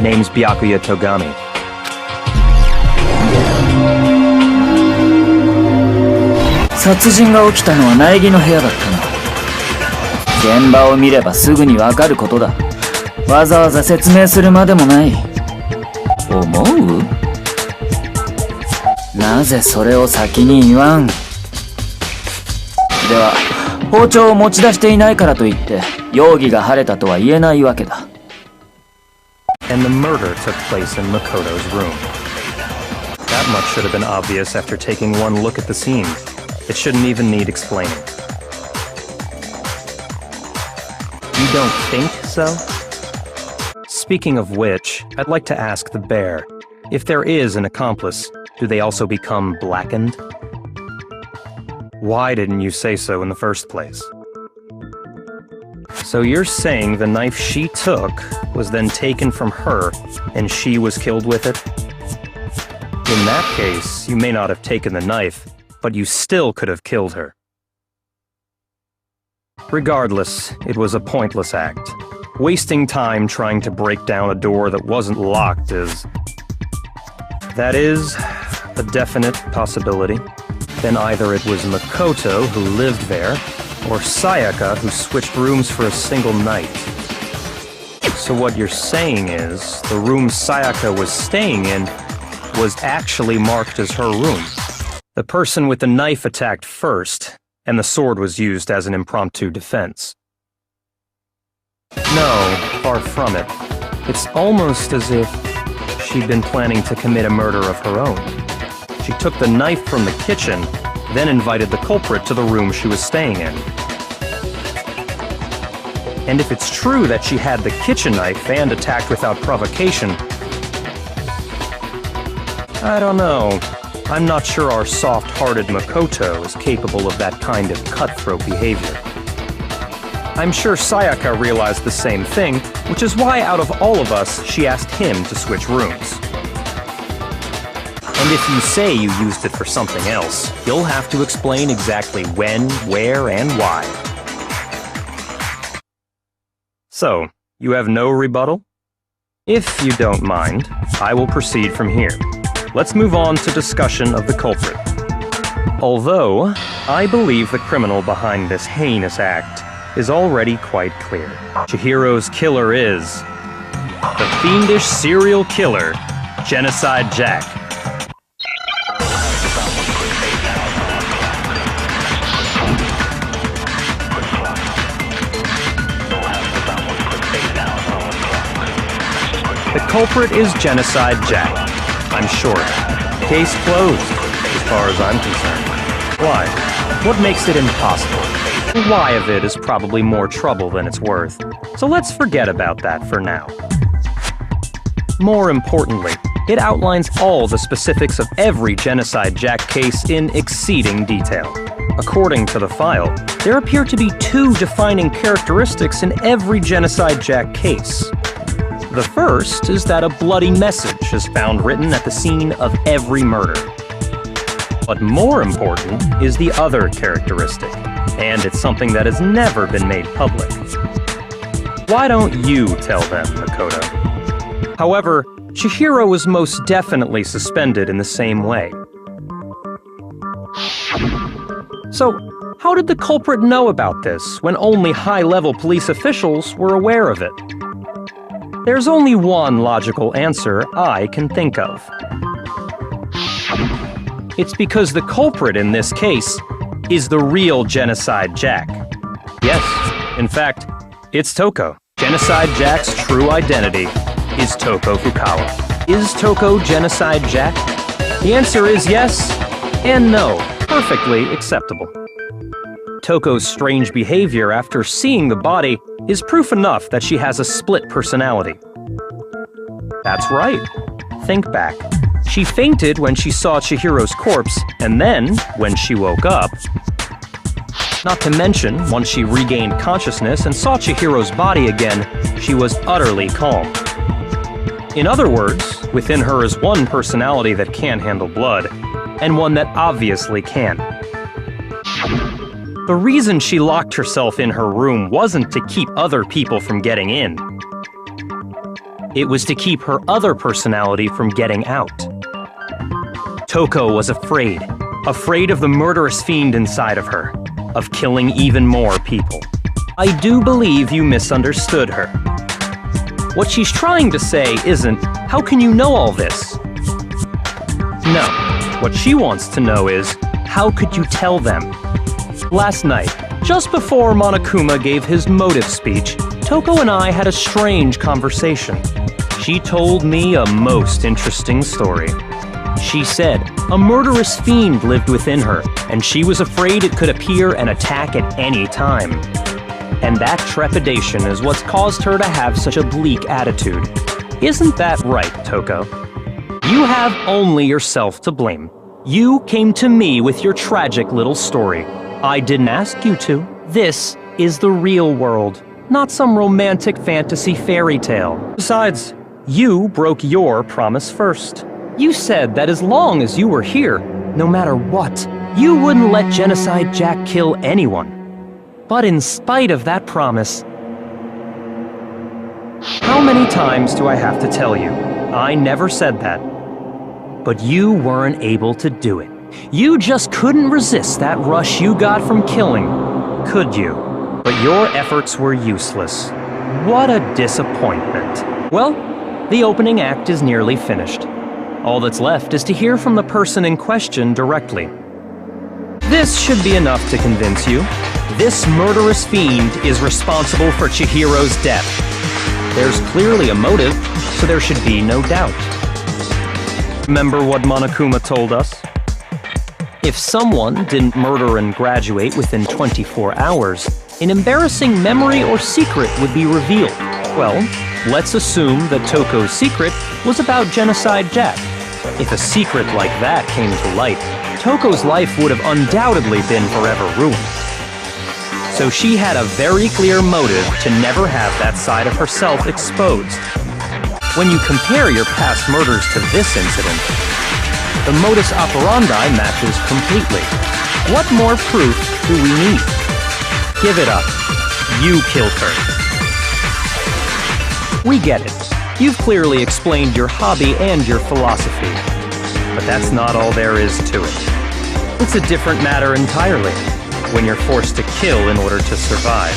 Name's Byakuya Togami. 殺人が起きたのは苗木の部屋だったな。現場を見ればすぐにわかることだ。わざわざ説明するまでもない。思う？なぜそれを先に言わん？では、包丁を持ち出していないからといって容疑が晴れたとは言えないわけだ。And the murder took place in Makoto's room. That much should have been obvious after taking one look at the scene. It shouldn't even need explaining. You don't think so? Speaking of which, I'd like to ask the bear, if there is an accomplice, do they also become blackened? Why didn't you say so in the first place? So you're saying the knife she took was then taken from her, and she was killed with it? In that case, you may not have taken the knife, but you still could have killed her. Regardless, it was a pointless act. Wasting time trying to break down a door that wasn't locked is... That is a definite possibility. Then either it was Makoto who lived there, or Sayaka who switched rooms for a single night. So what you're saying is, the room Sayaka was staying in was actually marked as her room. The person with the knife attacked first, and the sword was used as an impromptu defense. No, far from it. It's almost as if she'd been planning to commit a murder of her own. She took the knife from the kitchen, then invited the culprit to the room she was staying in. And if it's true that she had the kitchen knife and attacked without provocation, I don't know. I'm not sure our soft-hearted Makoto is capable of that kind of cutthroat behavior. I'm sure Sayaka realized the same thing, which is why out of all of us, she asked him to switch rooms. And if you say you used it for something else, you'll have to explain exactly when, where, and why. So, you have no rebuttal? If you don't mind, I will proceed from here. Let's move on to discussion of the culprit. Although, I believe the criminal behind this heinous act is already quite clear. Chihiro's killer is the fiendish serial killer, Genocide Jack. The culprit is Genocide Jack. I'm short. Case closed, as far as I'm concerned. Why? What makes it impossible? The why of it is probably more trouble than it's worth, so let's forget about that for now. More importantly, it outlines all the specifics of every Genocide Jack case in exceeding detail. According to the file, there appear to be two defining characteristics in every Genocide Jack case. The first is that a bloody message is found written at the scene of every murder. But more important is the other characteristic, and it's something that has never been made public. Why don't you tell them, Makoto? However, Chihiro was most definitely suspended in the same way. So, how did the culprit know about this when only high-level police officials were aware of it? There's only one logical answer I can think of. It's because the culprit in this case is the real Genocide Jack. Yes, in fact, it's Toko. Genocide Jack's true identity is Toko Fukawa. Is Toko Genocide Jack? The answer is yes and no, perfectly acceptable. Toko's strange behavior after seeing the body is proof enough that she has a split personality. That's right. Think back. She fainted when she saw Chihiro's corpse, and then, when she woke up... Not to mention, once she regained consciousness and saw Chihiro's body again, she was utterly calm. In other words, within her is one personality that can handle blood, and one that obviously can. The reason she locked herself in her room wasn't to keep other people from getting in. It was to keep her other personality from getting out. Toko was afraid of the murderous fiend inside of her, of killing even more people. I do believe you misunderstood her. What she's trying to say isn't, how can you know all this? No, what she wants to know is, how could you tell them? Last night, just before Monokuma gave his motive speech, Toko and I had a strange conversation. She told me a most interesting story. She said a murderous fiend lived within her, and she was afraid it could appear and attack at any time. And that trepidation is what's caused her to have such a bleak attitude. Isn't that right, Toko? You have only yourself to blame. You came to me with your tragic little story. I didn't ask you to. This is the real world, not some romantic fantasy fairy tale. Besides, you broke your promise first. You said that as long as you were here, no matter what, you wouldn't let Genocide Jack kill anyone. But in spite of that promise, how many times do I have to tell you? I never said that. But you weren't able to do it. You just couldn't resist that rush you got from killing, could you? But your efforts were useless. What a disappointment. Well, the opening act is nearly finished. All that's left is to hear from the person in question directly. This should be enough to convince you. This murderous fiend is responsible for Chihiro's death. There's clearly a motive, so there should be no doubt. Remember what Monokuma told us? If someone didn't murder and graduate within 24 hours, an embarrassing memory or secret would be revealed. Well, let's assume that Toko's secret was about Genocide Jack. If a secret like that came to light, Toko's life would have undoubtedly been forever ruined. So she had a very clear motive to never have that side of herself exposed. When you compare your past murders to this incident, the modus operandi matches completely. What more proof do we need? Give it up. You killed her. We get it. You've clearly explained your hobby and your philosophy. But that's not all there is to it. It's a different matter entirely, when you're forced to kill in order to survive.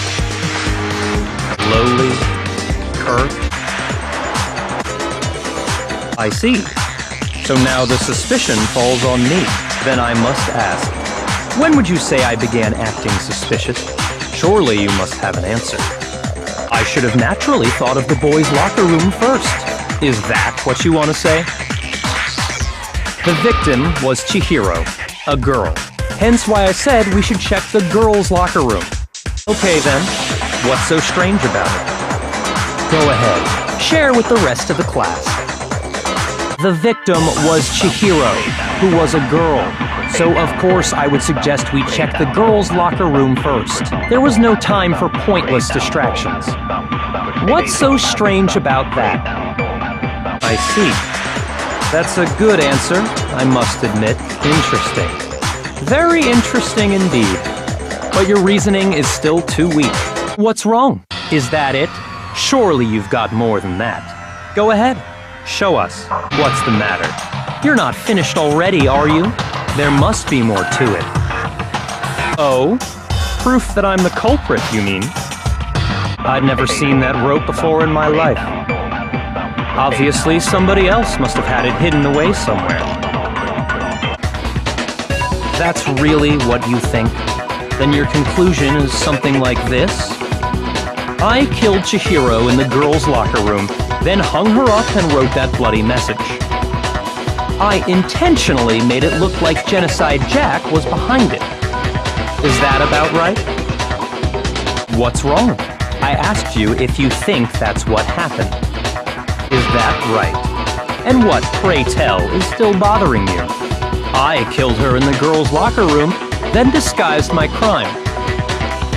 Lowly, curt. I see. So now the suspicion falls on me. Then I must ask, when would you say I began acting suspicious? Surely you must have an answer. I should have naturally thought of the boys' locker room first. Is that what you want to say? The victim was Chihiro, a girl. Hence why I said we should check the girls' locker room. Okay then, what's so strange about it? Go ahead, share with the rest of the class. The victim was Chihiro, who was a girl. So of course I would suggest we check the girls' locker room first. There was no time for pointless distractions. What's so strange about that? I see. That's a good answer, I must admit. Interesting. Very interesting indeed. But your reasoning is still too weak. What's wrong? Is that it? Surely you've got more than that. Go ahead. Show us. What's the matter? You're not finished already, are you? There must be more to it. Oh? Proof that I'm the culprit, you mean? I'd never seen that rope before in my life. Obviously, somebody else must have had it hidden away somewhere. That's really what you think? Then your conclusion is something like this? I killed Chihiro in the girls' locker room, then hung her up and wrote that bloody message. I intentionally made it look like Genocide Jack was behind it. Is that about right? What's wrong? I asked you if you think that's what happened. Is that right? And what, pray tell, is still bothering you? I killed her in the girls' locker room, then disguised my crime.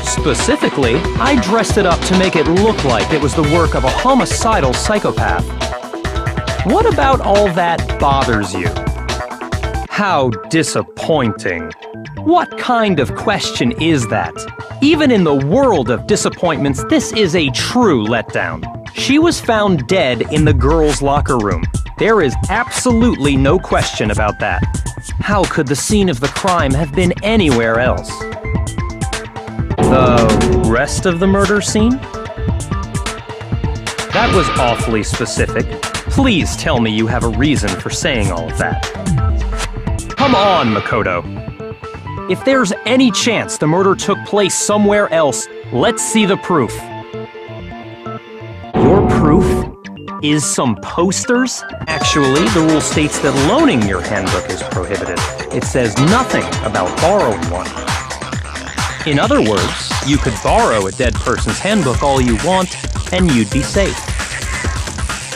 Specifically, I dressed it up to make it look like it was the work of a homicidal psychopath. What about all that bothers you? How disappointing. What kind of question is that? Even in the world of disappointments, this is a true letdown. She was found dead in the girls' locker room. There is absolutely no question about that. How could the scene of the crime have been anywhere else? The rest of the murder scene? That was awfully specific. Please tell me you have a reason for saying all of that. Come on, Makoto. If there's any chance the murder took place somewhere else, let's see the proof. Your proof is some posters? Actually, the rule states that loaning your handbook is prohibited. It says nothing about borrowing one. In other words, you could borrow a dead person's handbook all you want, and you'd be safe.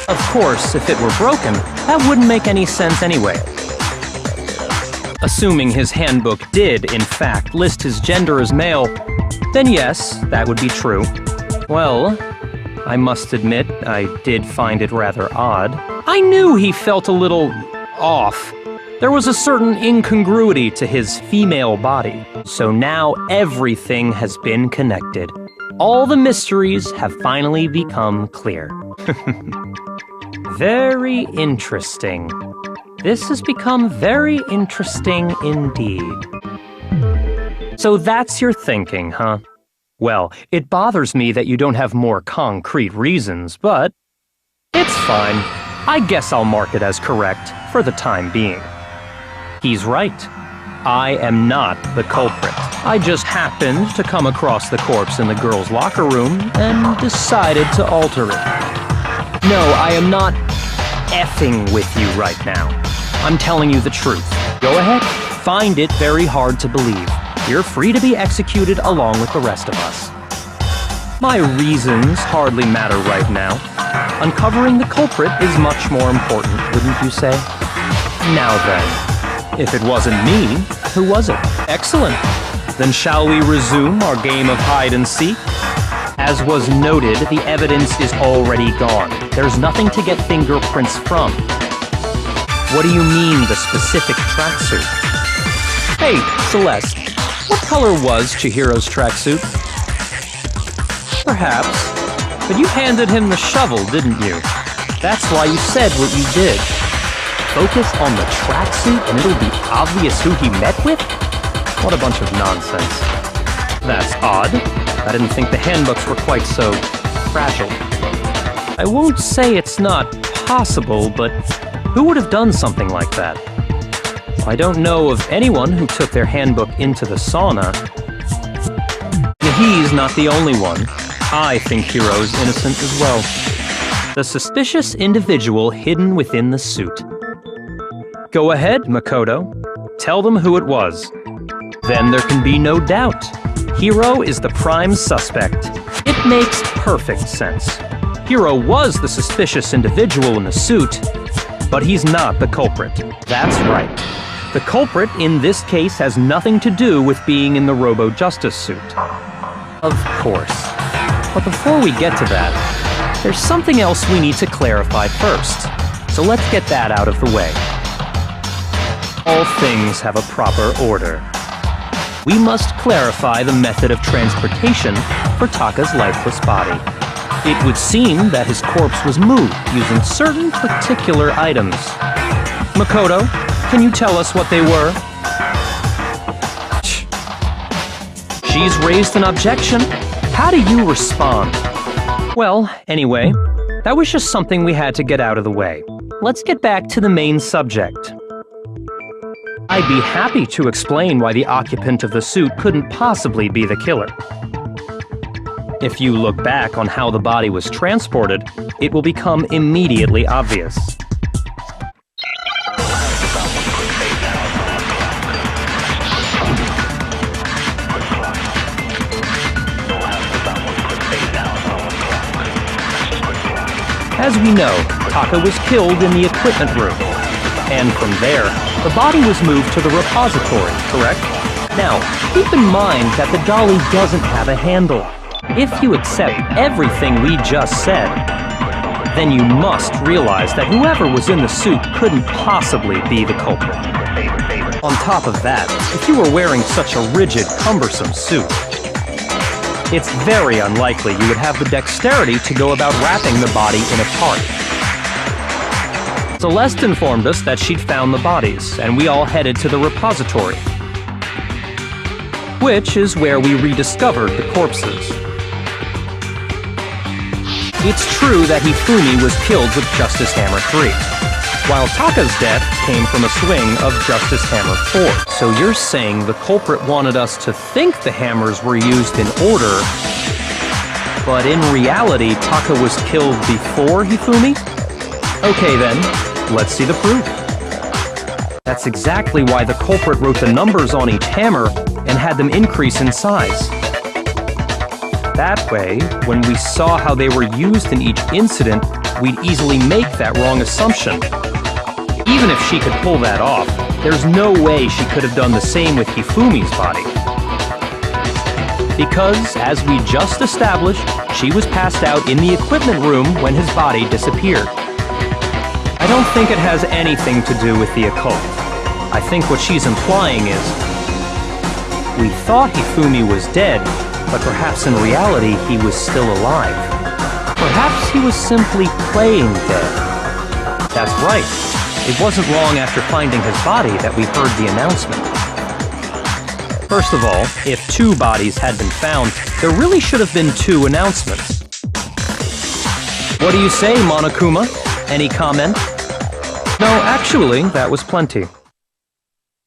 Of course, if it were broken, that wouldn't make any sense anyway. Assuming his handbook did, in fact, list his gender as male, then yes, that would be true. Well, I must admit, I did find it rather odd. I knew he felt a little off. There was a certain incongruity to his female body. So now everything has been connected. All the mysteries have finally become clear. Very interesting. This has become very interesting indeed. So that's your thinking, huh? Well, it bothers me that you don't have more concrete reasons, but it's fine. I guess I'll mark it as correct for the time being. He's right. I am not the culprit. I just happened to come across the corpse in the girls' locker room and decided to alter it. No, I am not effing with you right now. I'm telling you the truth. Go ahead, find it very hard to believe. You're free to be executed along with the rest of us. My reasons hardly matter right now. Uncovering the culprit is much more important, wouldn't you say? Now then, if it wasn't me, who was it? Excellent. Then shall we resume our game of hide and seek? As was noted, the evidence is already gone. There's nothing to get fingerprints from. What do you mean, the specific tracksuit? Hey, Celeste, what color was Chihiro's tracksuit? Perhaps, but you handed him the shovel, didn't you? That's why you said what you did. Focus on the tracksuit and it'll be obvious who he met with? What a bunch of nonsense. That's odd. I didn't think the handbooks were quite so fragile. I won't say it's not possible, but who would have done something like that? I don't know of anyone who took their handbook into the sauna. He's not the only one. I think Hiro's innocent as well. The suspicious individual hidden within the suit. Go ahead, Makoto. Tell them who it was. Then there can be no doubt. Hiro is the prime suspect. It makes perfect sense. Hiro was the suspicious individual in the suit, but he's not the culprit. That's right. The culprit in this case has nothing to do with being in the Robo-Justice suit. Of course. But before we get to that, there's something else we need to clarify first. So let's get that out of the way. All things have a proper order. We must clarify the method of transportation for Taka's lifeless body. It would seem that his corpse was moved using certain particular items. Makoto, can you tell us what they were? She's raised an objection. How do you respond? Well, anyway, that was just something we had to get out of the way. Let's get back to the main subject. I'd be happy to explain why the occupant of the suit couldn't possibly be the killer. If you look back on how the body was transported, it will become immediately obvious. As we know, Taka was killed in the equipment room. And from there, the body was moved to the repository, correct? Now, keep in mind that the dolly doesn't have a handle. If you accept everything we just said, then you must realize that whoever was in the suit couldn't possibly be the culprit. On top of that, if you were wearing such a rigid, cumbersome suit, it's very unlikely you would have the dexterity to go about wrapping the body in a tarp. Celeste informed us that she'd found the bodies, and we all headed to the repository, which is where we rediscovered the corpses. It's true that Hifumi was killed with Justice Hammer 3, while Taka's death came from a swing of Justice Hammer 4. So you're saying the culprit wanted us to think the hammers were used in order, but in reality, Taka was killed before Hifumi? Okay then, let's see the proof. That's exactly why the culprit wrote the numbers on each hammer and had them increase in size. That way, when we saw how they were used in each incident, we'd easily make that wrong assumption. Even if she could pull that off, there's no way she could have done the same with Hifumi's body. Because, as we just established, she was passed out in the equipment room when his body disappeared. I don't think it has anything to do with the occult. I think what she's implying is, we thought Hifumi was dead, but perhaps in reality he was still alive. Perhaps he was simply playing dead. That's right. It wasn't long after finding his body that we heard the announcement. First of all, if 2 bodies had been found, there really should have been 2 announcements. What do you say, Monokuma? Any comment? No, actually, that was plenty.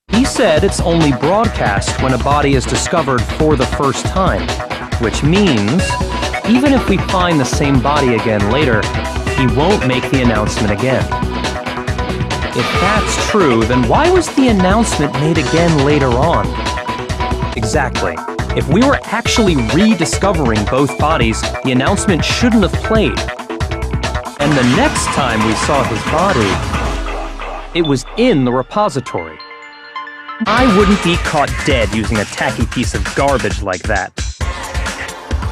He said it's only broadcast when a body is discovered for the first time, which means, even if we find the same body again later, he won't make the announcement again. If that's true, then why was the announcement made again later on? Exactly. If we were actually rediscovering both bodies, the announcement shouldn't have played. And the next time we saw his body, it was in the repository. I wouldn't be caught dead using a tacky piece of garbage like that.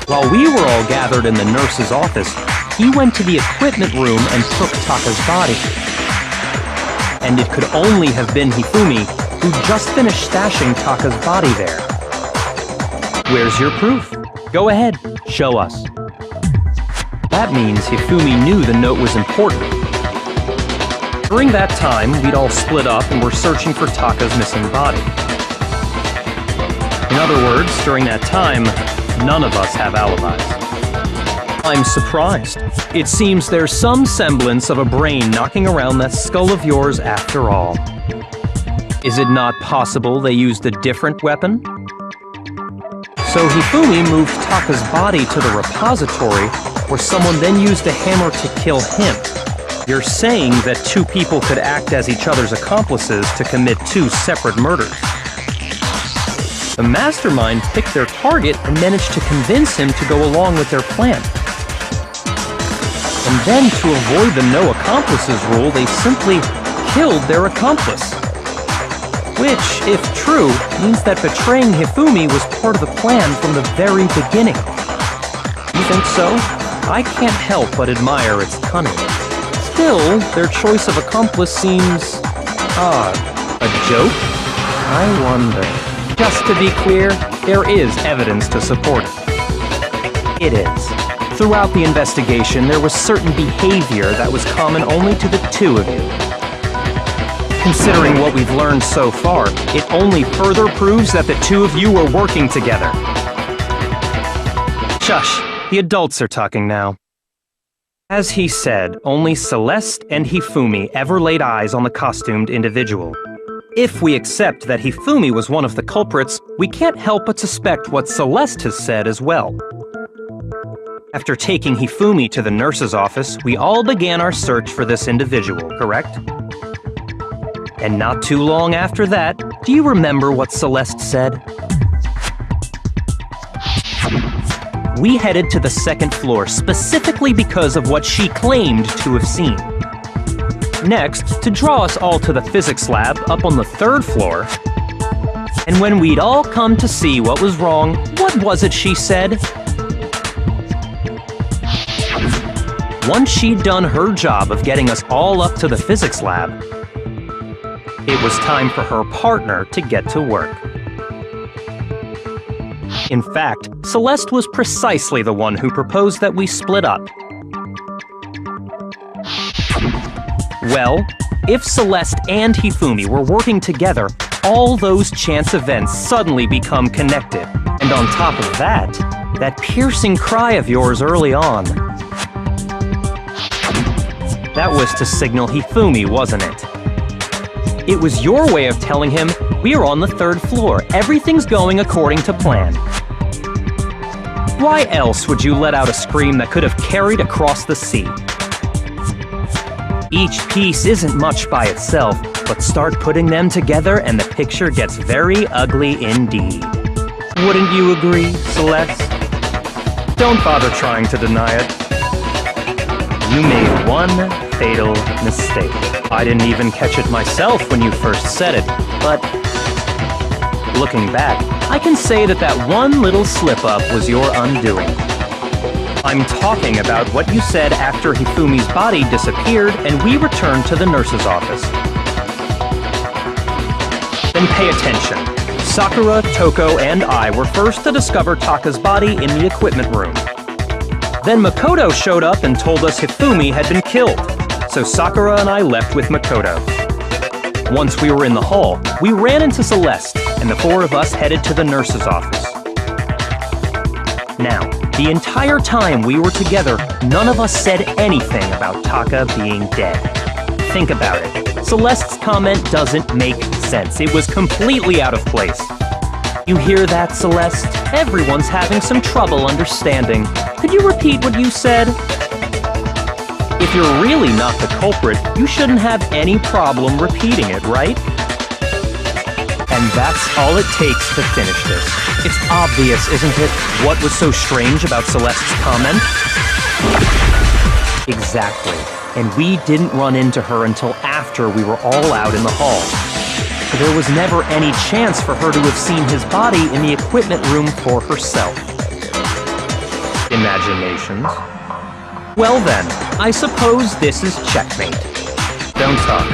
While we were all gathered in the nurse's office, he went to the equipment room and took Taka's body. And it could only have been Hifumi, who just finished stashing Taka's body there. Where's your proof? Go ahead, show us. That means Hifumi knew the note was important. During that time, we'd all split up and were searching for Taka's missing body. In other words, during that time, none of us have alibis. I'm surprised. It seems there's some semblance of a brain knocking around that skull of yours after all. Is it not possible they used a different weapon? So Hifumi moved Taka's body to the repository, where someone then used a hammer to kill him. You're saying that 2 people could act as each other's accomplices to commit 2 separate murders. The mastermind picked their target and managed to convince him to go along with their plan. And then, to avoid the no accomplices rule, they simply killed their accomplice. Which, if true, means that betraying Hifumi was part of the plan from the very beginning. You think so? I can't help but admire its cunning. Still, their choice of accomplice seems odd. A joke? I wonder. Just to be clear, there is evidence to support it. It is. Throughout the investigation, there was certain behavior that was common only to the 2 of you. Considering what we've learned so far, it only further proves that the 2 of you were working together. Shush, the adults are talking now. As he said, only Celeste and Hifumi ever laid eyes on the costumed individual. If we accept that Hifumi was one of the culprits, we can't help but suspect what Celeste has said as well. After taking Hifumi to the nurse's office, we all began our search for this individual, correct? And not too long after that, do you remember what Celeste said? We headed to the 2nd floor specifically because of what she claimed to have seen. Next, to draw us all to the physics lab up on the 3rd floor. And when we'd all come to see what was wrong, what was it she said? Once she'd done her job of getting us all up to the physics lab, it was time for her partner to get to work. In fact, Celeste was precisely the one who proposed that we split up. Well, if Celeste and Hifumi were working together, all those chance events suddenly become connected. And on top of that, that piercing cry of yours early on. That was to signal Hifumi, wasn't it? It was your way of telling him, we're on the 3rd floor, everything's going according to plan. Why else would you let out a scream that could have carried across the sea? Each piece isn't much by itself, but start putting them together and the picture gets very ugly indeed. Wouldn't you agree, Celeste? Don't bother trying to deny it. You made one fatal mistake. I didn't even catch it myself when you first said it, but looking back, I can say that one little slip-up was your undoing. I'm talking about what you said after Hifumi's body disappeared and we returned to the nurse's office. Then pay attention. Sakura, Toko, and I were first to discover Taka's body in the equipment room. Then Makoto showed up and told us Hifumi had been killed, so Sakura and I left with Makoto. Once we were in the hall, we ran into Celeste, and the 4 of us headed to the nurse's office. Now, the entire time we were together, none of us said anything about Taka being dead. Think about it. Celeste's comment doesn't make sense. It was completely out of place. You hear that, Celeste? Everyone's having some trouble understanding. Could you repeat what you said? If you're really not the culprit, you shouldn't have any problem repeating it, right? And that's all it takes to finish this. It's obvious, isn't it, what was so strange about Celeste's comment? Exactly. And we didn't run into her until after we were all out in the hall. So there was never any chance for her to have seen his body in the equipment room for herself. Imaginations. Well then, I suppose this is checkmate. Don't talk.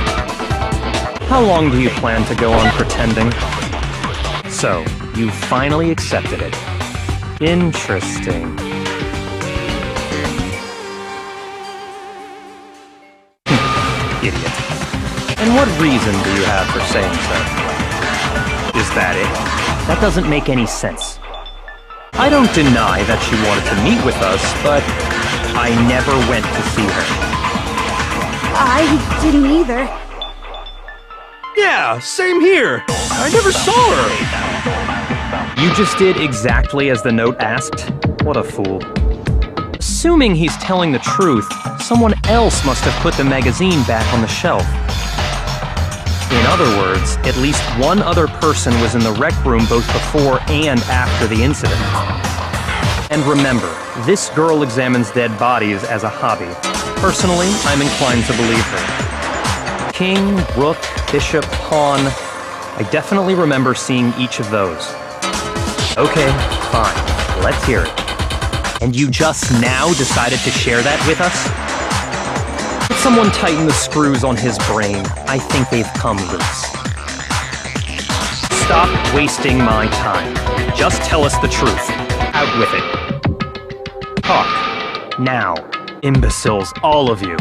How long do you plan to go on pretending? So, you finally accepted it. Interesting. Idiot. And what reason do you have for saying so? Is that it? That doesn't make any sense. I don't deny that she wanted to meet with us, but I never went to see her. I didn't either. Yeah, same here. I never saw her. You just did exactly as the note asked? What a fool. Assuming he's telling the truth, someone else must have put the magazine back on the shelf. In other words, at least one other person was in the rec room both before and after the incident. And remember, this girl examines dead bodies as a hobby. Personally, I'm inclined to believe her. King, rook, bishop, pawn. I definitely remember seeing each of those. Okay, fine. Let's hear it. And you just now decided to share that with us? Could someone tighten the screws on his brain? I think they've come loose. Stop wasting my time. Just tell us the truth. Out with it. Talk. Now. Imbeciles, all of you.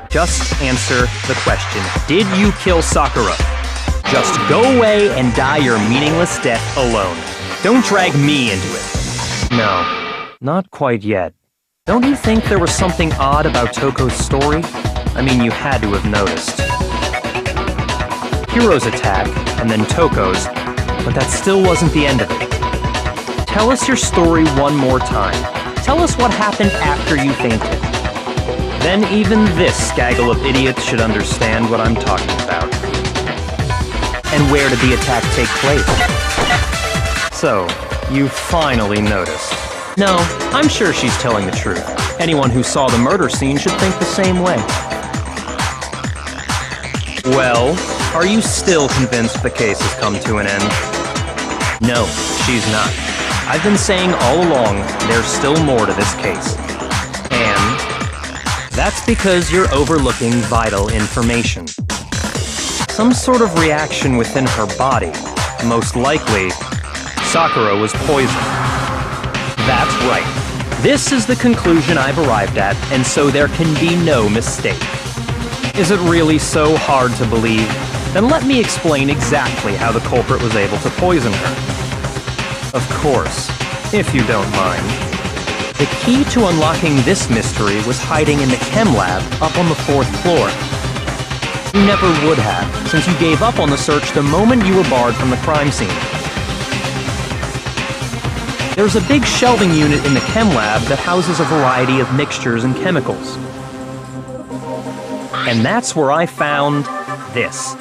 Just answer the question. Did you kill Sakura? Just go away and die your meaningless death alone. Don't drag me into it. No, not quite yet. Don't you think there was something odd about Toko's story? I mean, you had to have noticed. Hiro's attack, and then Toko's, but that still wasn't the end of it. Tell us your story one more time. Tell us what happened after you fainted. Then even this gaggle of idiots should understand what I'm talking about. And where did the attack take place? So, you finally noticed. No, I'm sure she's telling the truth. Anyone who saw the murder scene should think the same way. Well, are you still convinced the case has come to an end? No, she's not. I've been saying all along, there's still more to this case. And that's because you're overlooking vital information. Some sort of reaction within her body, most likely Sakura was poisoned. That's right. This is the conclusion I've arrived at, and so there can be no mistake. Is it really so hard to believe? Then let me explain exactly how the culprit was able to poison her. Of course, if you don't mind. The key to unlocking this mystery was hiding in the chem lab up on the 4th floor. You never would have, since you gave up on the search the moment you were barred from the crime scene. There's a big shelving unit in the chem lab that houses a variety of mixtures and chemicals. And that's where I found this.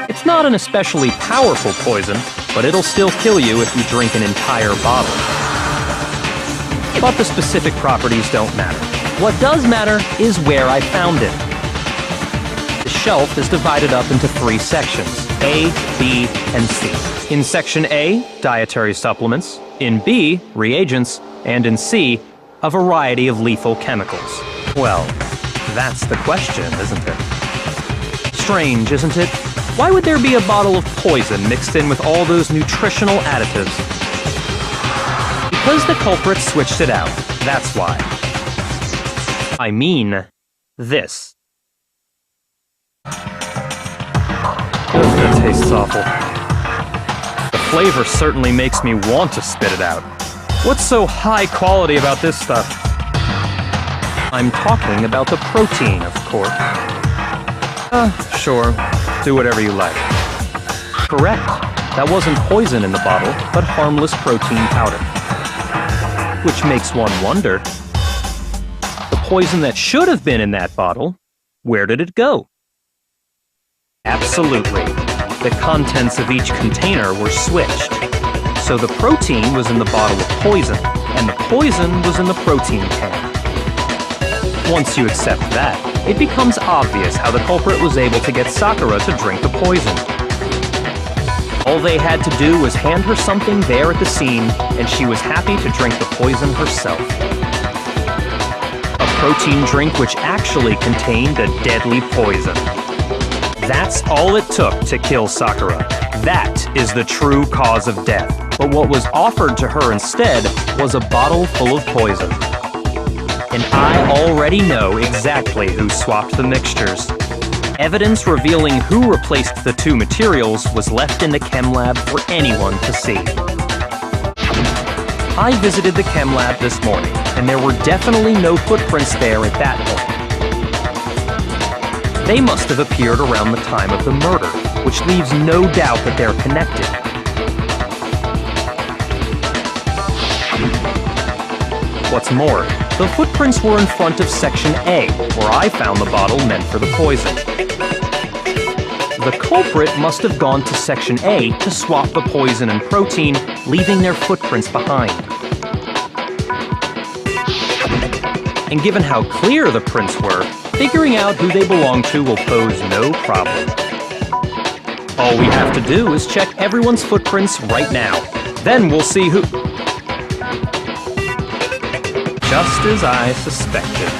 It's not an especially powerful poison, but it'll still kill you if you drink an entire bottle. But the specific properties don't matter. What does matter is where I found it. The shelf is divided up into 3 sections, A, B, and C. In Section A, dietary supplements, in B, reagents, and in C, a variety of lethal chemicals. Well, that's the question, isn't it? Strange, isn't it? Why would there be a bottle of poison mixed in with all those nutritional additives? Because the culprit switched it out, that's why. I mean, this. That tastes awful. The flavor certainly makes me want to spit it out. What's so high quality about this stuff? I'm talking about the protein, of course. Sure. Do whatever you like. Correct. That wasn't poison in the bottle, but harmless protein powder. Which makes one wonder. The poison that should have been in that bottle, where did it go? Absolutely. The contents of each container were switched. So the protein was in the bottle of poison, and the poison was in the protein can. Once you accept that, it becomes obvious how the culprit was able to get Sakura to drink the poison. All they had to do was hand her something there at the scene, and she was happy to drink the poison herself. A protein drink which actually contained a deadly poison. That's all it took to kill Sakura. That is the true cause of death. But what was offered to her instead was a bottle full of poison. And I already know exactly who swapped the mixtures. Evidence revealing who replaced the 2 materials was left in the chem lab for anyone to see. I visited the chem lab this morning, and there were definitely no footprints there at that point. They must have appeared around the time of the murder, which leaves no doubt that they're connected. What's more, the footprints were in front of Section A, where I found the bottle meant for the poison. The culprit must have gone to Section A to swap the poison and protein, leaving their footprints behind. And given how clear the prints were, figuring out who they belong to will pose no problem. All we have to do is check everyone's footprints right now. Then we'll see who... Just as I suspected.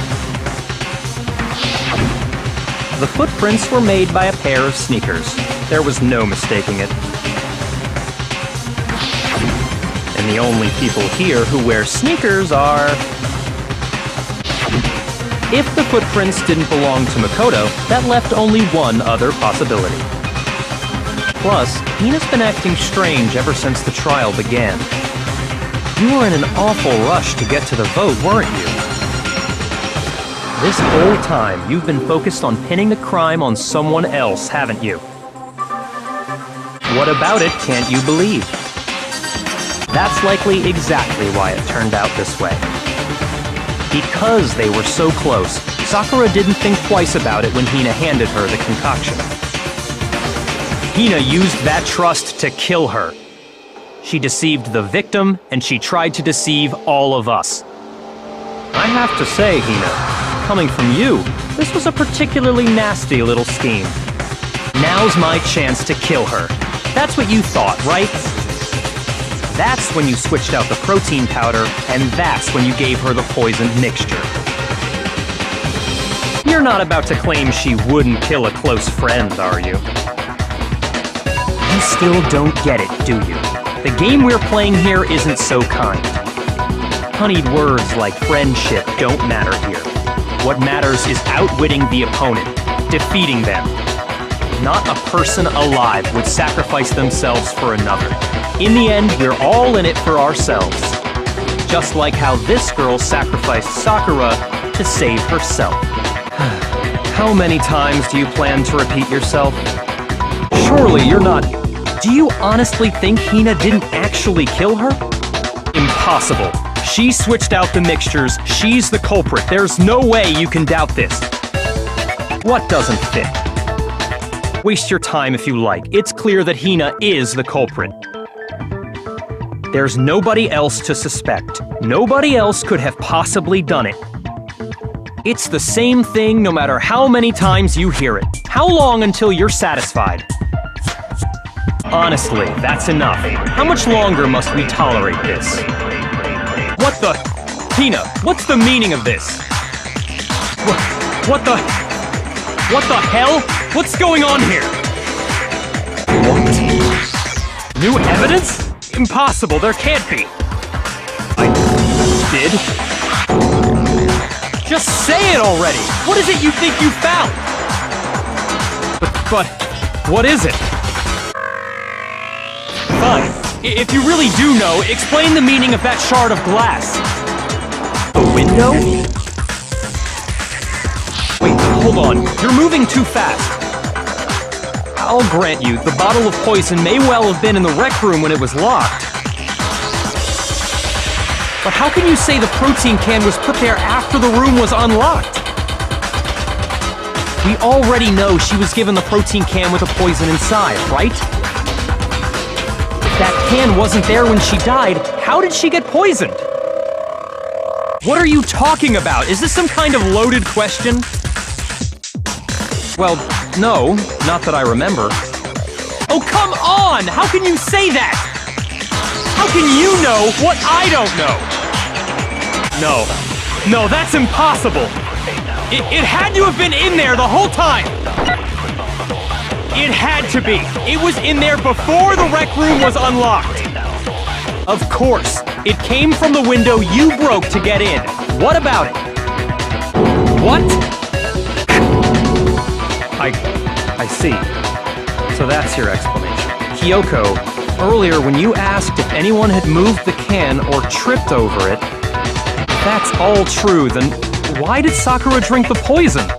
The footprints were made by a pair of sneakers. There was no mistaking it. And the only people here who wear sneakers are... If the footprints didn't belong to Makoto, that left only one other possibility. Plus, Hina's been acting strange ever since the trial began. You were in an awful rush to get to the vote, weren't you? This whole time, you've been focused on pinning the crime on someone else, haven't you? What about it can't you believe? That's likely exactly why it turned out this way. Because they were so close, Sakura didn't think twice about it when Hina handed her the concoction. Hina used that trust to kill her. She deceived the victim, and she tried to deceive all of us. I have to say, Hina, coming from you, this was a particularly nasty little scheme. Now's my chance to kill her. That's what you thought, right? That's when you switched out the protein powder, and that's when you gave her the poisoned mixture. You're not about to claim she wouldn't kill a close friend, are you? You still don't get it, do you? The game we're playing here isn't so kind. Honeyed words like friendship don't matter here. What matters is outwitting the opponent, defeating them. Not a person alive would sacrifice themselves for another. In the end, we're all in it for ourselves. Just like how this girl sacrificed Sakura to save herself. How many times do you plan to repeat yourself? Surely you're not... Do you honestly think Hina didn't actually kill her? Impossible. She switched out the mixtures. She's the culprit. There's no way you can doubt this. What doesn't fit? Waste your time if you like. It's clear that Hina is the culprit. There's nobody else to suspect. Nobody else could have possibly done it. It's the same thing no matter how many times you hear it. How long until you're satisfied? Honestly, that's enough. How much longer must we tolerate this? What the... Hina, what's the meaning of this? What the hell? What's going on here? What? New evidence? Impossible, there can't be. I did? Just say it already! What is it you think you found? But what is it? Fine. If you really do know, explain the meaning of that shard of glass. A window? Wait, hold on. You're moving too fast. I'll grant you, the bottle of poison may well have been in the rec room when it was locked. But how can you say the protein can was put there after the room was unlocked? We already know she was given the protein can with the poison inside, right? If that can wasn't there when she died, how did she get poisoned? What are you talking about? Is this some kind of loaded question? Well, no, not that I remember. Oh, come on! How can you say that? How can you know what I don't know? No, that's impossible! It had to have been in there the whole time! It had to be! It was in there before the rec room was unlocked! Of course! It came from the window you broke to get in! What about it? What? I see. So that's your explanation. Kyoko, earlier when you asked if anyone had moved the can or tripped over it, if that's all true, then why did Sakura drink the poison?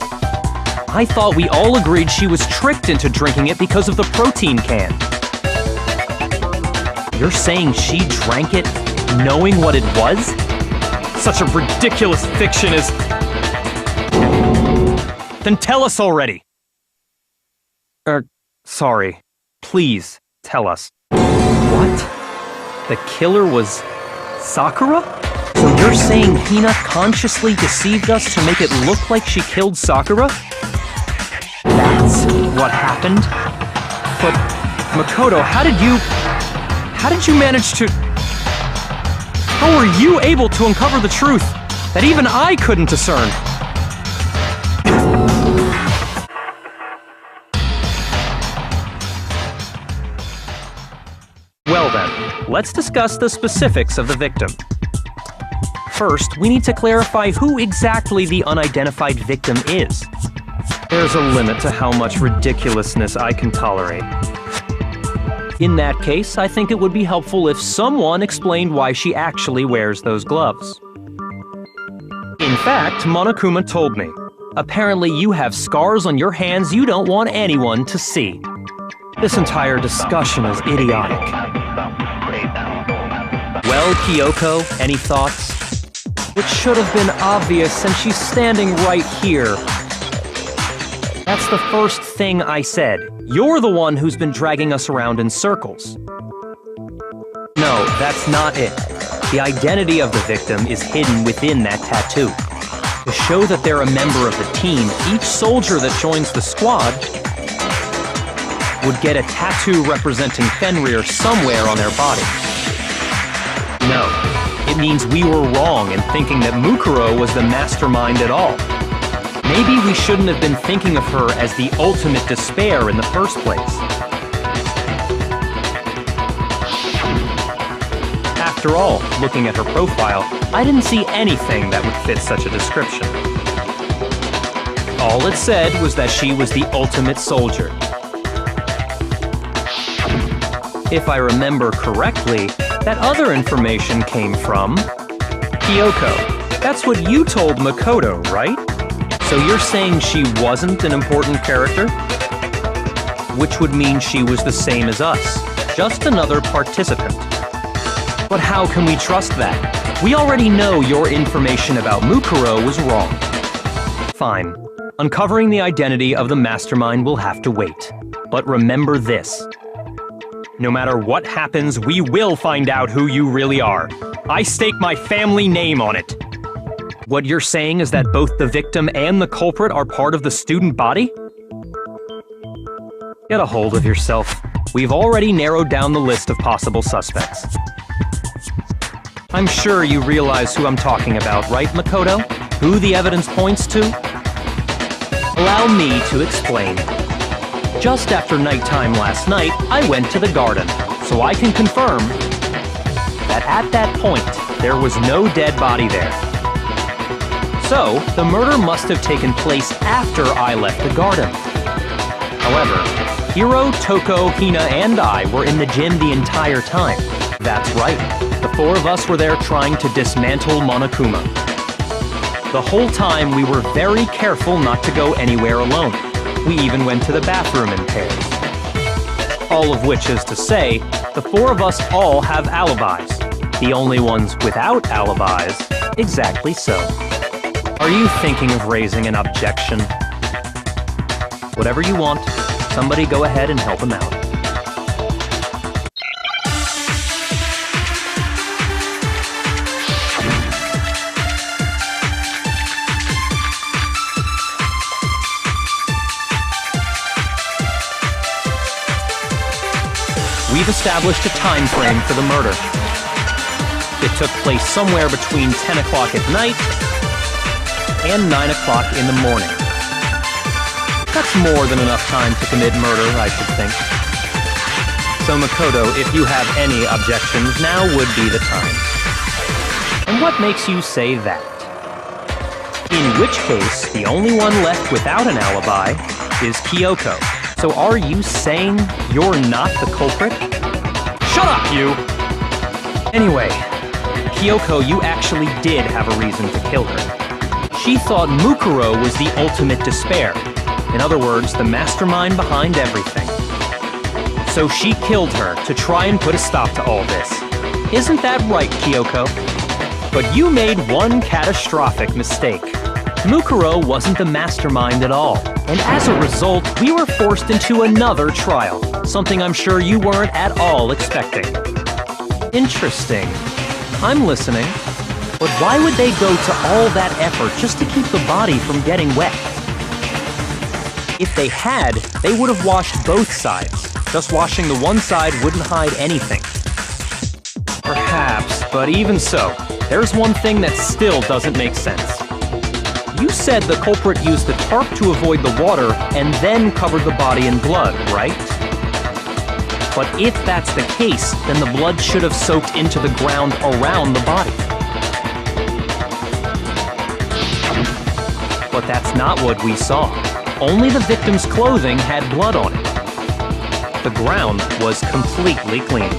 I thought we all agreed she was tricked into drinking it because of the protein can. You're saying she drank it knowing what it was? Such a ridiculous fiction is... Then tell us already! Sorry. Please, tell us. What? The killer was... Sakura? So you're saying Hina consciously deceived us to make it look like she killed Sakura? That's what happened? But, Makoto, how did you manage to... How were you able to uncover the truth that even I couldn't discern? Well then, let's discuss the specifics of the victim. First, we need to clarify who exactly the unidentified victim is. There's a limit to how much ridiculousness I can tolerate. In that case, I think it would be helpful if someone explained why she actually wears those gloves. In fact, Monokuma told me. Apparently you have scars on your hands you don't want anyone to see. This entire discussion is idiotic. Well, Kyoko, any thoughts? It should have been obvious since she's standing right here. That's the first thing I said. You're the one who's been dragging us around in circles. No, that's not it. The identity of the victim is hidden within that tattoo. To show that they're a member of the team, each soldier that joins the squad would get a tattoo representing Fenrir somewhere on their body. No, it means we were wrong in thinking that Mukuro was the mastermind at all. Maybe we shouldn't have been thinking of her as the ultimate despair in the first place. After all, looking at her profile, I didn't see anything that would fit such a description. All it said was that she was the ultimate soldier. If I remember correctly, that other information came from Kyoko. That's what you told Makoto, right? So you're saying she wasn't an important character? Which would mean she was the same as us, just another participant. But how can we trust that? We already know your information about Mukuro was wrong. Fine. Uncovering the identity of the mastermind will have to wait. But remember this. No matter what happens, we will find out who you really are. I stake my family name on it. What you're saying is that both the victim and the culprit are part of the student body? Get a hold of yourself. We've already narrowed down the list of possible suspects. I'm sure you realize who I'm talking about, right, Makoto? Who the evidence points to? Allow me to explain. Just after nighttime last night, I went to the garden, so I can confirm that at that point, there was no dead body there. So, the murder must have taken place after I left the garden. However, Hiro, Toko, Hina, and I were in the gym the entire time. That's right, the four of us were there trying to dismantle Monokuma. The whole time we were very careful not to go anywhere alone. We even went to the bathroom in pairs. All of which is to say, the four of us all have alibis. The only ones without alibis, exactly so. Are you thinking of raising an objection? Whatever you want, somebody go ahead and help him out. We've established a time frame for the murder. It took place somewhere between 10 o'clock at night and 9 o'clock in the morning. That's more than enough time to commit murder, I should think. So Makoto, if you have any objections, now would be the time. And what makes you say that? In which case, the only one left without an alibi is Kyoko. So are you saying you're not the culprit? Shut up, you! Anyway, Kyoko, you actually did have a reason to kill her. She thought Mukuro was the ultimate despair. In other words, the mastermind behind everything. So she killed her to try and put a stop to all this. Isn't that right, Kyoko? But you made one catastrophic mistake. Mukuro wasn't the mastermind at all, and as a result, we were forced into another trial, something I'm sure you weren't at all expecting. Interesting. I'm listening. But why would they go to all that effort just to keep the body from getting wet? If they had, they would have washed both sides. Just washing the one side wouldn't hide anything. Perhaps, but even so, there's one thing that still doesn't make sense. You said the culprit used the tarp to avoid the water and then covered the body in blood, right? But if that's the case, then the blood should have soaked into the ground around the body. But that's not what we saw. Only the victim's clothing had blood on it. The ground was completely clean.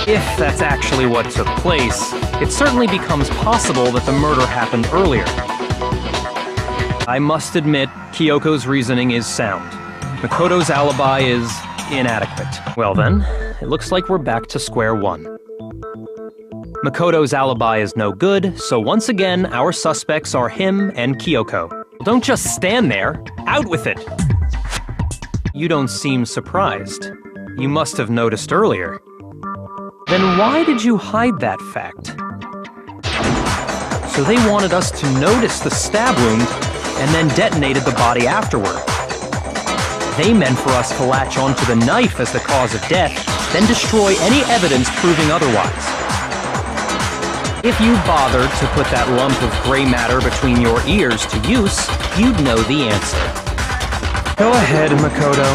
If that's actually what took place, it certainly becomes possible that the murder happened earlier. I must admit, Kyoko's reasoning is sound. Makoto's alibi is inadequate. Well then, it looks like we're back to square one. Makoto's alibi is no good, so once again, our suspects are him and Kyoko. Don't just stand there. Out with it! You don't seem surprised. You must have noticed earlier. Then why did you hide that fact? So they wanted us to notice the stab wound and then detonated the body afterward. They meant for us to latch onto the knife as the cause of death, then destroy any evidence proving otherwise. If you bothered to put that lump of gray matter between your ears to use, you'd know the answer. Go ahead, Makoto.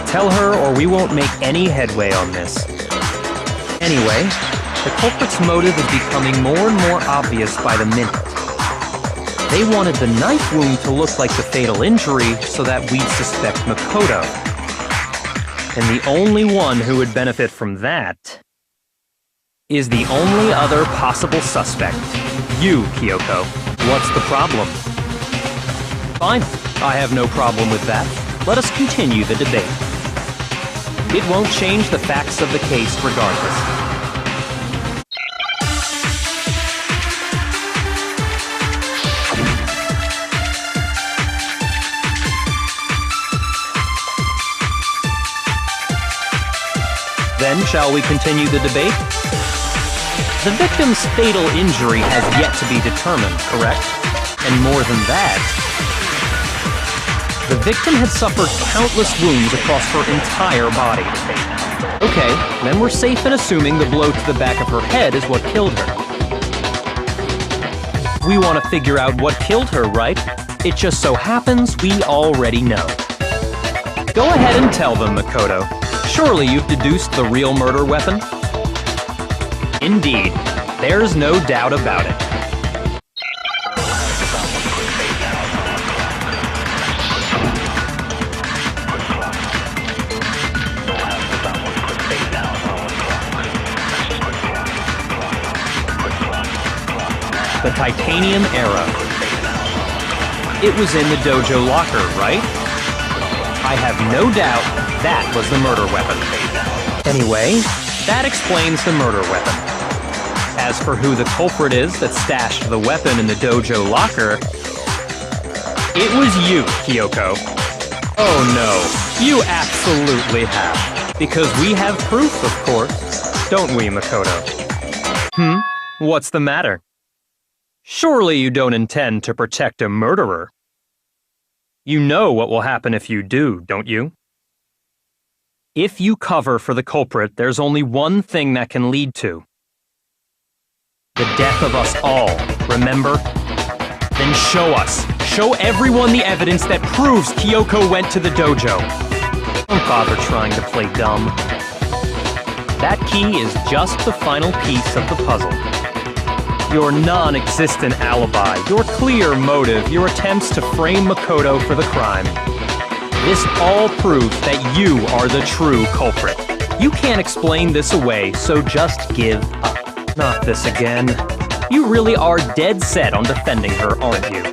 Tell her or we won't make any headway on this. Anyway, The culprit's motive is becoming more and more obvious by the minute. They wanted the knife wound to look like the fatal injury so that we'd suspect Makoto. And the only one who would benefit from that is the only other possible suspect. You, Kyoko. What's the problem? Fine, I have no problem with that. Let us continue the debate. It won't change the facts of the case regardless. Then, shall we continue the debate? The victim's fatal injury has yet to be determined, correct? And more than that, the victim had suffered countless wounds across her entire body. Okay, then we're safe in assuming the blow to the back of her head is what killed her. We want to figure out what killed her, right? It just so happens we already know. Go ahead and tell them, Makoto. Surely you've deduced the real murder weapon? Indeed, there's no doubt about it. The Titanium Era. It was in the dojo locker, right? I have no doubt that was the murder weapon. Anyway, that explains the murder weapon. As for who the culprit is that stashed the weapon in the dojo locker, it was you, Kyoko. Oh no, you absolutely have. Because we have proof, of course. Don't we, Makoto? What's the matter? Surely you don't intend to protect a murderer. You know what will happen if you do, don't you? If you cover for the culprit, there's only one thing that can lead to the death of us all, remember? Then show us. Show everyone the evidence that proves Kyoko went to the dojo. Don't bother trying to play dumb. That key is just the final piece of the puzzle. Your non-existent alibi, your clear motive, your attempts to frame Makoto for the crime. This all proves that you are the true culprit. You can't explain this away, so just give up. Not this again. You really are dead set on defending her, aren't you?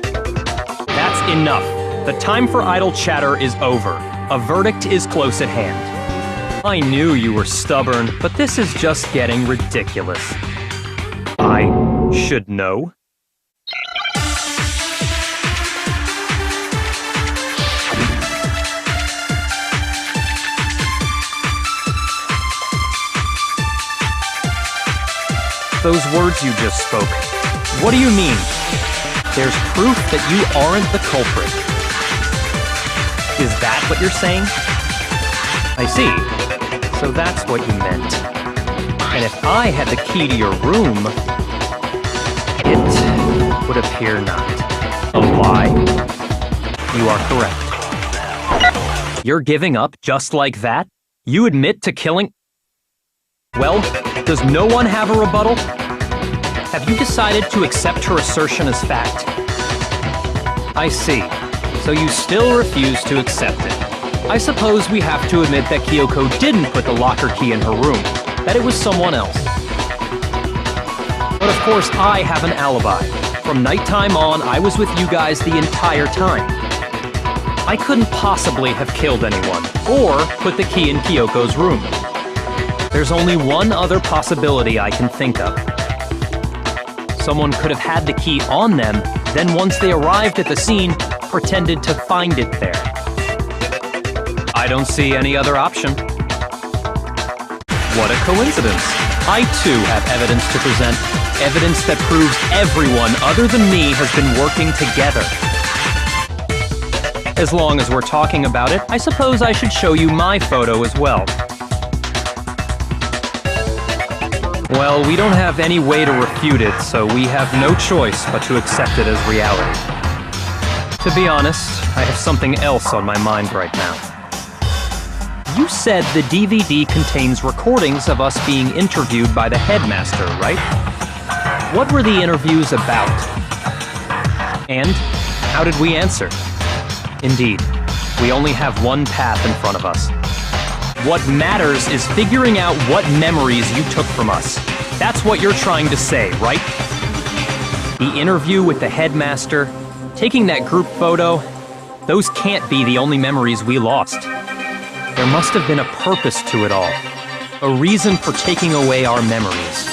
That's enough. The time for idle chatter is over. A verdict is close at hand. I knew you were stubborn, but this is just getting ridiculous. I should know. Those words you just spoke, what do you mean? There's proof that you aren't the culprit. Is that what you're saying? I see. So that's what you meant. And if I had the key to your room, it would appear not. A lie? You are correct. You're giving up just like that? You admit to killing... Well, does no one have a rebuttal? Have you decided to accept her assertion as fact? I see. So you still refuse to accept it. I suppose we have to admit that Kyoko didn't put the locker key in her room, that it was someone else. But of course, I have an alibi. From nighttime on, I was with you guys the entire time. I couldn't possibly have killed anyone, or put the key in Kyoko's room. There's only one other possibility I can think of. Someone could have had the key on them, then once they arrived at the scene, pretended to find it there. I don't see any other option. What a coincidence. I too have evidence to present. Evidence that proves everyone other than me has been working together. As long as we're talking about it, I suppose I should show you my photo as well. Well, we don't have any way to refute it, so we have no choice but to accept it as reality. To be honest, I have something else on my mind right now. you said the DVD contains recordings of us being interviewed by the headmaster, right? What were the interviews about? And how did we answer? Indeed, we only have one path in front of us. What matters is figuring out what memories you took from us. That's what you're trying to say, right? The interview with the headmaster, taking that group photo, those can't be the only memories we lost. There must have been a purpose to it all. A reason for taking away our memories.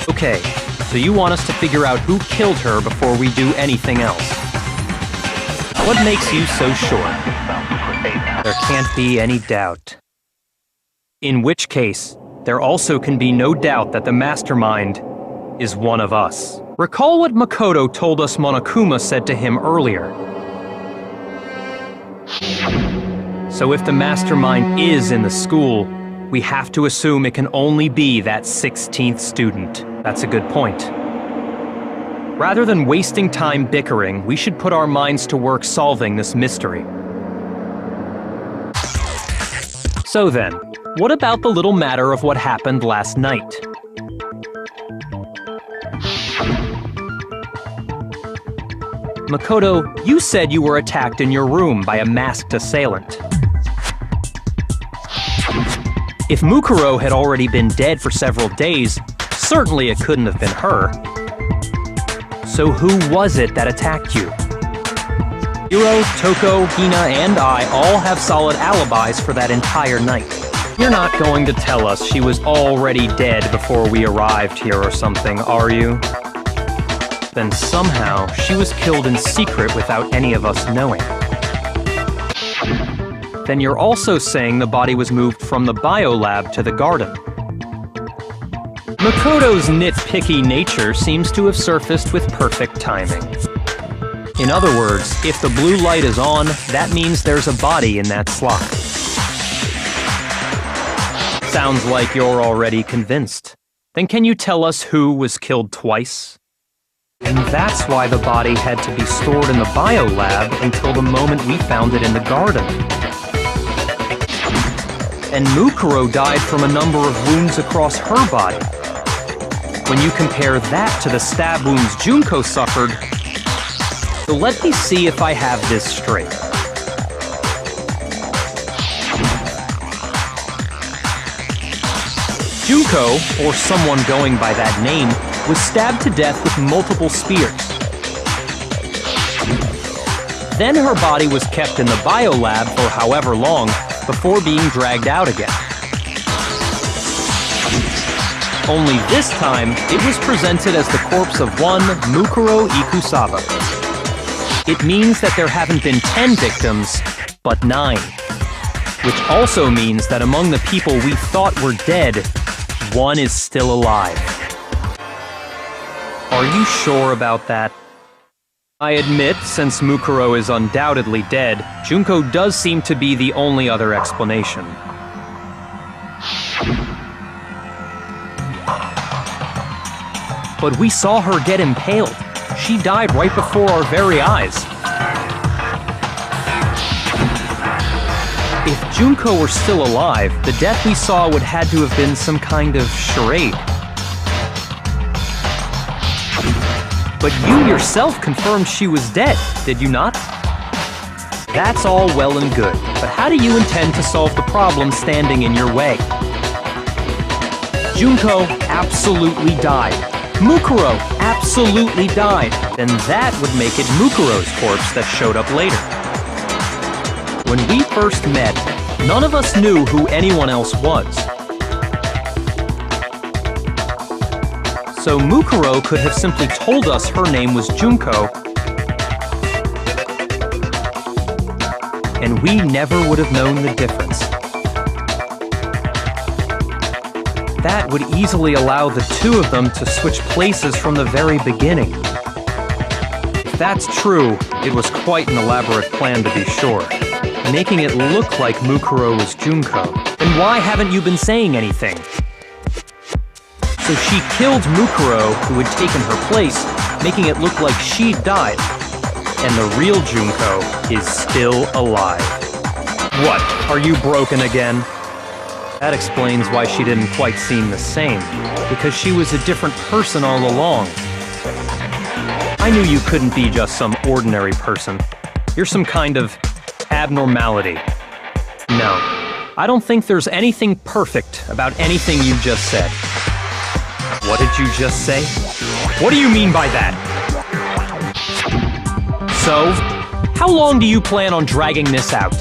Okay, so you want us to figure out who killed her before we do anything else. What makes you so sure? There can't be any doubt. In which case, there also can be no doubt that the mastermind is one of us. Recall what Makoto told us Monokuma said to him earlier. So if the mastermind is in the school, we have to assume it can only be that 16th student. That's a good point. Rather than wasting time bickering, we should put our minds to work solving this mystery. So then, what about the little matter of what happened last night? Makoto, you said you were attacked in your room by a masked assailant. If Mukuro had already been dead for several days, certainly it couldn't have been her. So who was it that attacked you? Hiro, Toko, Hina, and I all have solid alibis for that entire night. You're not going to tell us she was already dead before we arrived here or something, are you? Then somehow she was killed in secret without any of us knowing. Then you're also saying the body was moved from the biolab to the garden. Makoto's nitpicky nature seems to have surfaced with perfect timing. In other words, if the blue light is on, that means there's a body in that slot. Sounds like you're already convinced. Then can you tell us who was killed twice? And that's why the body had to be stored in the biolab until the moment we found it in the garden. And Mukuro died from a number of wounds across her body. When you compare that to the stab wounds Junko suffered, so let me see if I have this straight. Junko, or someone going by that name, was stabbed to death with multiple spears. Then her body was kept in the biolab for however long before being dragged out again. Only this time, it was presented as the corpse of one Mukuro Ikusawa. It means that there haven't been 10 victims, but 9. Which also means that among the people we thought were dead, one is still alive. Are you sure about that? I admit, since Mukuro is undoubtedly dead, Junko does seem to be the only other explanation. But we saw her get impaled. She died right before our very eyes. If Junko were still alive, the death we saw would had to have been some kind of charade. But you yourself confirmed she was dead, did you not? That's all well and good, but how do you intend to solve the problem standing in your way? Junko absolutely died. Mukuro absolutely died. Then that would make it Mukuro's corpse that showed up later. When we first met, none of us knew who anyone else was. So Mukuro could have simply told us her name was Junko, and we never would have known the difference. That would easily allow the two of them to switch places from the very beginning. If that's true, it was quite an elaborate plan to be sure, making it look like Mukuro was Junko. Then why haven't you been saying anything? So she killed Mukuro, who had taken her place, making it look like she'd died, and the real Junko is still alive. What? Are you broken again? That explains why she didn't quite seem the same, because she was a different person all along. I knew you couldn't be just some ordinary person. You're some kind of abnormality. No, I don't think there's anything perfect about anything you just said. What did you just say? What do you mean by that? So, how long do you plan on dragging this out?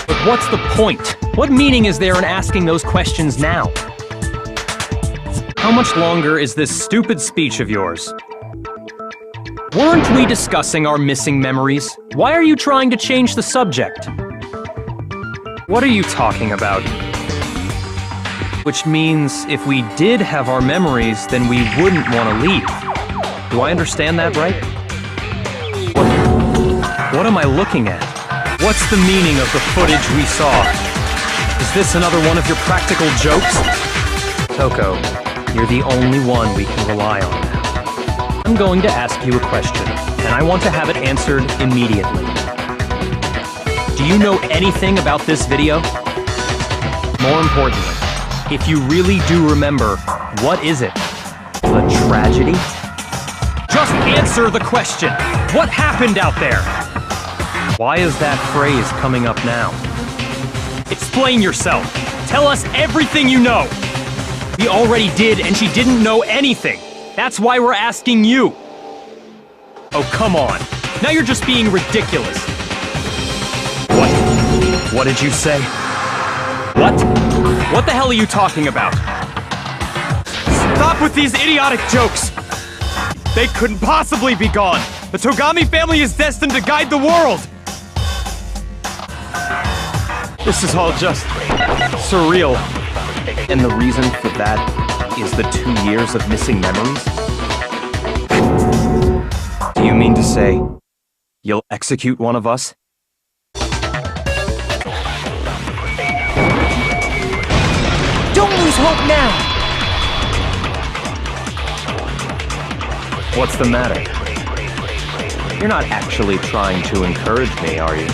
But what's the point? What meaning is there in asking those questions now? How much longer is this stupid speech of yours? Weren't we discussing our missing memories? Why are you trying to change the subject? What are you talking about? Which means if we did have our memories, then we wouldn't want to leave. Do I understand that right? What am I looking at? What's the meaning of the footage we saw? Is this another one of your practical jokes? Toko, you're the only one we can rely on now. I'm going to ask you a question, and I want to have it answered immediately. Do you know anything about this video? More importantly, if you really do remember, what is it? A tragedy? Just answer the question! What happened out there? Why is that phrase coming up now? Explain yourself! Tell us everything you know! We already did, and she didn't know anything! That's why we're asking you! Oh, come on! Now you're just being ridiculous! What? What did you say? What? What the hell are you talking about? Stop with these idiotic jokes! They couldn't possibly be gone! The Togami family is destined to guide the world! This is all just surreal. And the reason for that is the 2 years of missing memories? Do you mean to say you'll execute one of us? Don't lose hope now! What's the matter? You're not actually trying to encourage me, are you?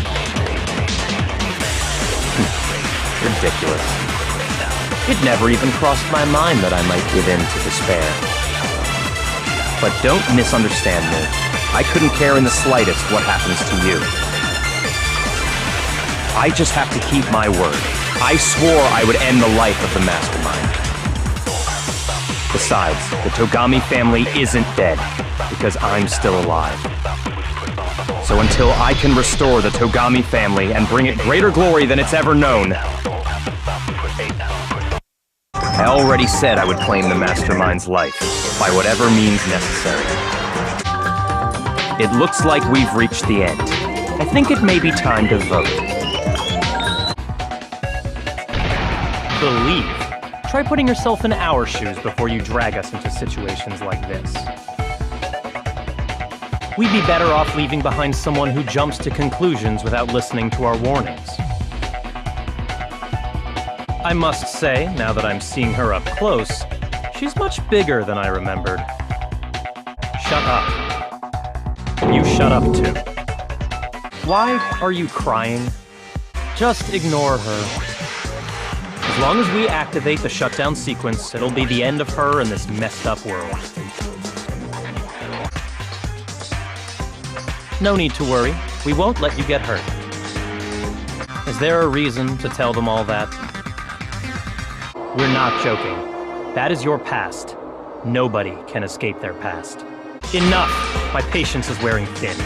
Ridiculous. It never even crossed my mind that I might give in to despair. But don't misunderstand me. I couldn't care in the slightest what happens to you. I just have to keep my word. I swore I would end the life of the mastermind. Besides, the Togami family isn't dead, because I'm still alive. So until I can restore the Togami family and bring it greater glory than it's ever known, I already said I would claim the mastermind's life, by whatever means necessary. It looks like we've reached the end. I think it may be time to vote. Believe. Try putting yourself in our shoes before you drag us into situations like this. We'd be better off leaving behind someone who jumps to conclusions without listening to our warnings. I must say, now that I'm seeing her up close, she's much bigger than I remembered. Shut up. You shut up too. Why are you crying? Just ignore her. As long as we activate the shutdown sequence, it'll be the end of her in this messed up world. No need to worry. We won't let you get hurt. Is there a reason to tell them all that? We're not joking. That is your past. Nobody can escape their past. Enough! My patience is wearing thin.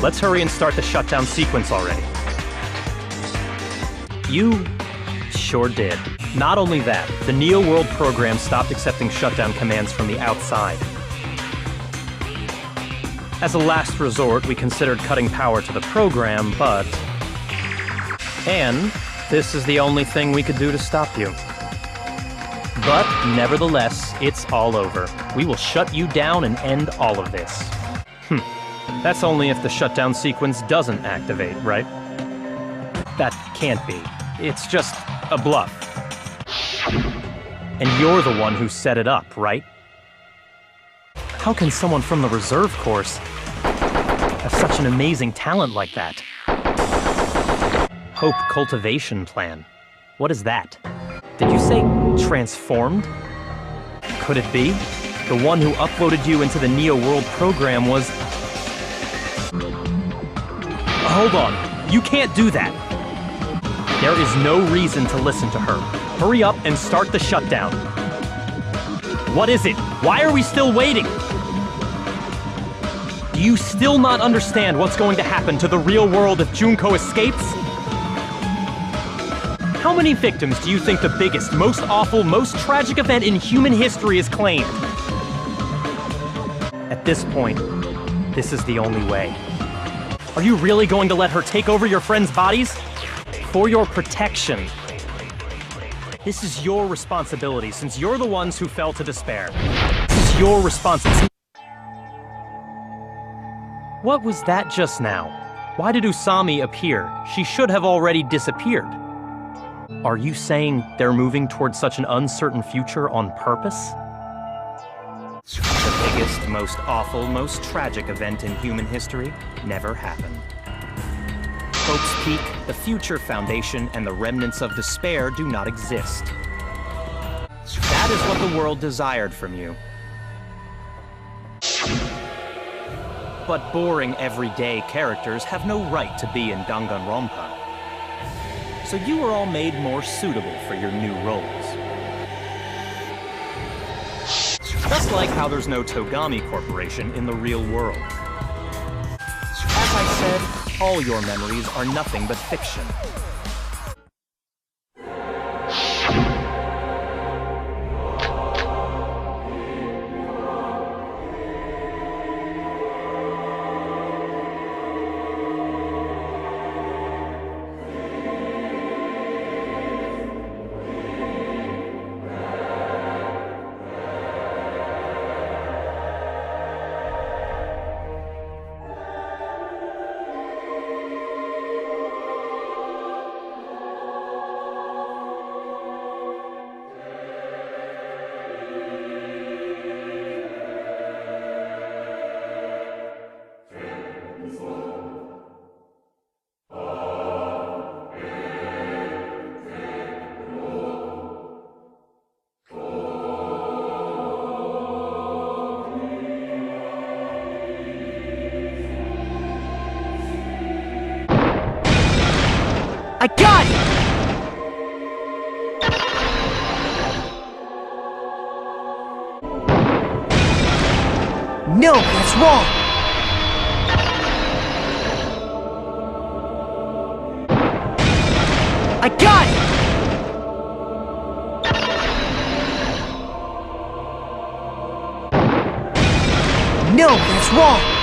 Let's hurry and start the shutdown sequence already. You sure did. Not only that, the Neo World program stopped accepting shutdown commands from the outside. As a last resort, we considered cutting power to the program, but... And this is the only thing we could do to stop you. But, nevertheless, it's all over. We will shut you down and end all of this. That's only if the shutdown sequence doesn't activate, right? That can't be. It's just a bluff. And you're the one who set it up, right? How can someone from the reserve course have such an amazing talent like that? Hope cultivation plan. What is that? Did you say transformed? Could it be? The one who uploaded you into the Neo World program was... Hold on. You can't do that. There is no reason to listen to her. Hurry up and start the shutdown. What is it? Why are we still waiting? Do you still not understand what's going to happen to the real world if Junko escapes? How many victims do you think the biggest, most awful, most tragic event in human history has claimed? At this point, this is the only way. Are you really going to let her take over your friends' bodies? For your protection. This is your responsibility, since you're the ones who fell to despair. This is your responsibility. What was that just now? Why did Usami appear? She should have already disappeared. Are you saying they're moving towards such an uncertain future on purpose? The biggest, most awful, most tragic event in human history never happened. Hope's Peak, the Future Foundation, and the remnants of despair do not exist. That is what the world desired from you. But boring, everyday characters have no right to be in Danganronpa. So you were all made more suitable for your new roles. Just like how there's no Togami Corporation in the real world. As I said, all your memories are nothing but fiction. I got it! No, that's wrong! I got it! No, that's wrong!